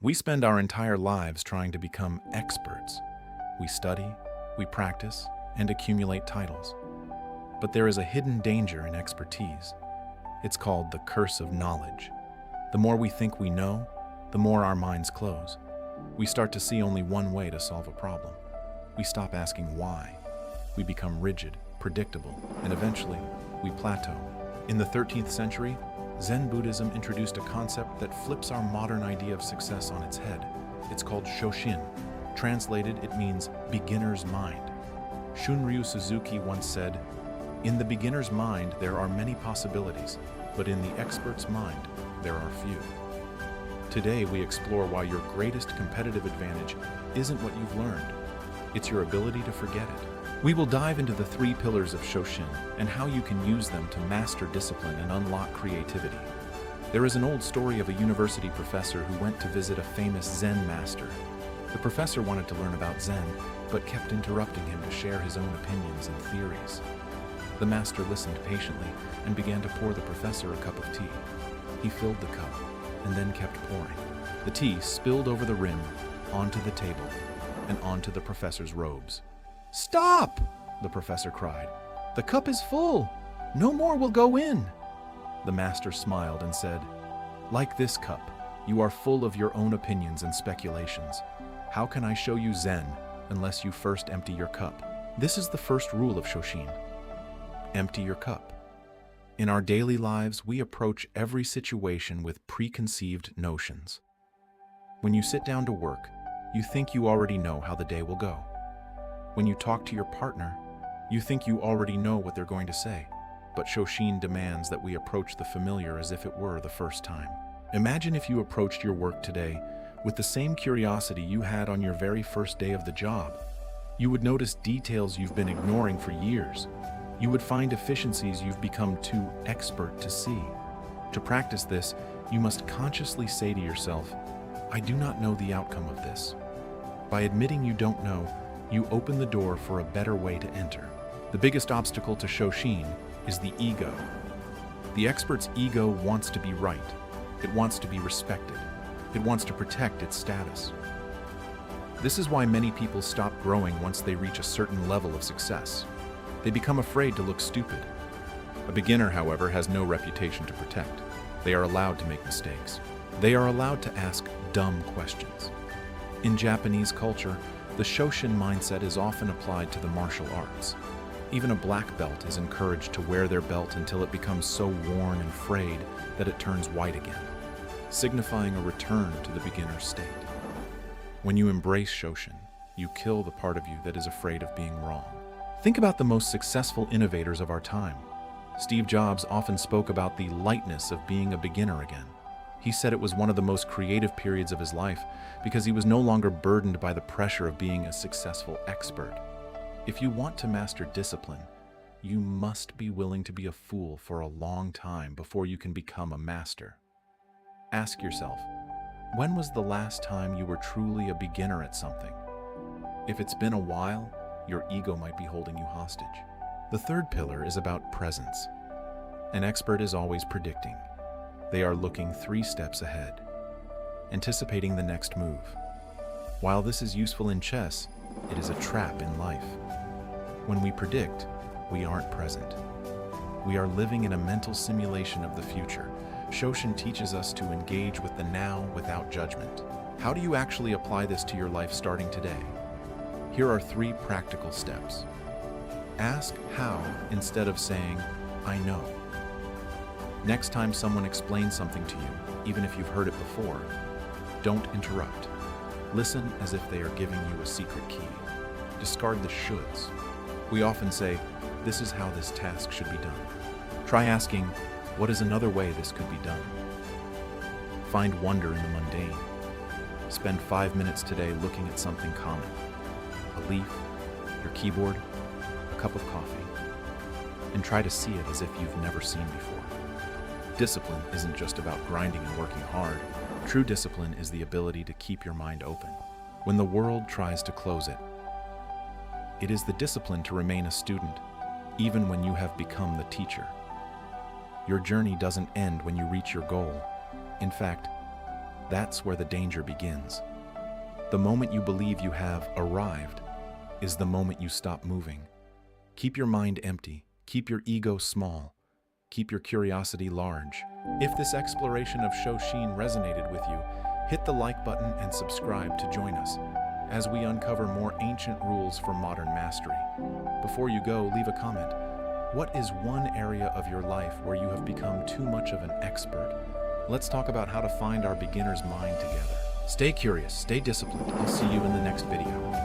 We spend our entire lives trying to become experts. We study, we practice, and accumulate titles. But there is a hidden danger in expertise. It's called the curse of knowledge. The more we think we know, the more our minds close. We start to see only one way to solve a problem. We stop asking why. We become rigid, predictable, and eventually, we plateau. In the 13th century, Zen Buddhism introduced a concept that flips our modern idea of success on its head. It's called Shoshin. Translated, it means beginner's mind. Shunryu Suzuki once said, "In the beginner's mind, there are many possibilities, but in the expert's mind, there are few." Today, we explore why your greatest competitive advantage isn't what you've learned. It's your ability to forget it. We will dive into the 3 pillars of Shoshin and how you can use them to master discipline and unlock creativity. There is an old story of a university professor who went to visit a famous Zen master. The professor wanted to learn about Zen, but kept interrupting him to share his own opinions and theories. The master listened patiently and began to pour the professor a cup of tea. He filled the cup and then kept pouring. The tea spilled over the rim, onto the table, and onto the professor's robes. "Stop!" the professor cried. "The cup is full. No more will go in." The master smiled and said, "Like this cup, you are full of your own opinions and speculations. How can I show you Zen unless you first empty your cup?" This is the first rule of Shoshin. Empty your cup. In our daily lives, we approach every situation with preconceived notions. When you sit down to work, you think you already know how the day will go. When you talk to your partner, you think you already know what they're going to say. But Shoshin demands that we approach the familiar as if it were the first time. Imagine if you approached your work today with the same curiosity you had on your very first day of the job. You would notice details you've been ignoring for years. You would find efficiencies you've become too expert to see. To practice this, you must consciously say to yourself, "I do not know the outcome of this." By admitting you don't know, you open the door for a better way to enter. The biggest obstacle to Shoshin is the ego. The expert's ego wants to be right. It wants to be respected. It wants to protect its status. This is why many people stop growing once they reach a certain level of success. They become afraid to look stupid. A beginner, however, has no reputation to protect. They are allowed to make mistakes. They are allowed to ask dumb questions. In Japanese culture, the Shoshin mindset is often applied to the martial arts. Even a black belt is encouraged to wear their belt until it becomes so worn and frayed that it turns white again, signifying a return to the beginner state. When you embrace Shoshin, you kill the part of you that is afraid of being wrong. Think about the most successful innovators of our time. Steve Jobs often spoke about the lightness of being a beginner again. He said it was one of the most creative periods of his life because he was no longer burdened by the pressure of being a successful expert. If you want to master discipline, you must be willing to be a fool for a long time before you can become a master. Ask yourself, when was the last time you were truly a beginner at something? If it's been a while, your ego might be holding you hostage. The 3rd pillar is about presence. An expert is always predicting. They are looking 3 steps ahead, anticipating the next move. While this is useful in chess, it is a trap in life. When we predict, we aren't present. We are living in a mental simulation of the future. Shoshin teaches us to engage with the now without judgment. How do you actually apply this to your life starting today? Here are 3 practical steps. Ask how instead of saying, "I know." Next time someone explains something to you, even if you've heard it before, don't interrupt. Listen as if they are giving you a secret key. Discard the shoulds. We often say, "This is how this task should be done." Try asking, "What is another way this could be done?" Find wonder in the mundane. Spend 5 minutes today looking at something common. A leaf, your keyboard, a cup of coffee, and try to see it as if you've never seen before. Discipline isn't just about grinding and working hard. True discipline is the ability to keep your mind open when the world tries to close it. It is the discipline to remain a student, even when you have become the teacher. Your journey doesn't end when you reach your goal. In fact, That's where the danger begins. The moment you believe you have arrived is the moment you stop moving. Keep your mind empty, keep your ego small, keep your curiosity large. If this exploration of Shoshin resonated with you, hit the like button and subscribe to join us as we uncover more ancient rules for modern mastery. Before you go, leave a comment. What is one area of your life where you have become too much of an expert? Let's talk about how to find our beginner's mind together. Stay curious, stay disciplined. I'll see you in the next video.